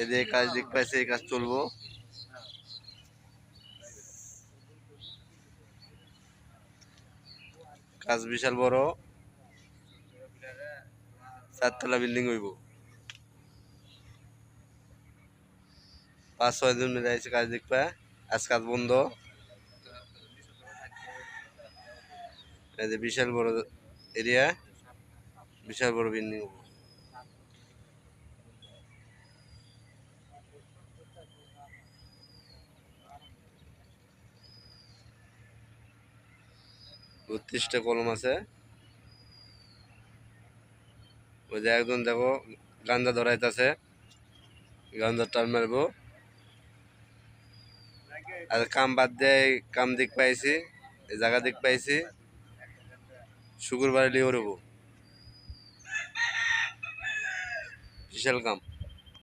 এদের কাজ দিক পাইছে, এই কাজ চলবো। কাজ বিশাল বড়, 4 তলা বিল্ডিং হইব। 5-6 জন মিলে আইছে কাজ দিক পায়। আজ কাজ বন্ধ। এই যে বিশাল বড় এরিয়া, বিশাল বড় বিল্ডিং হইব। বত্রিশটা কলম আছে। ওই যে একজন দেখো গাঞ্জা ধরাইতেছে, গাঞ্জার টান মারবো। আর কাম বাদ দিয়ে কাম দিক পাইছি, এই জায়গা দিক পাইছি। শুক্রবার লিও রবো, বিশাল কাম।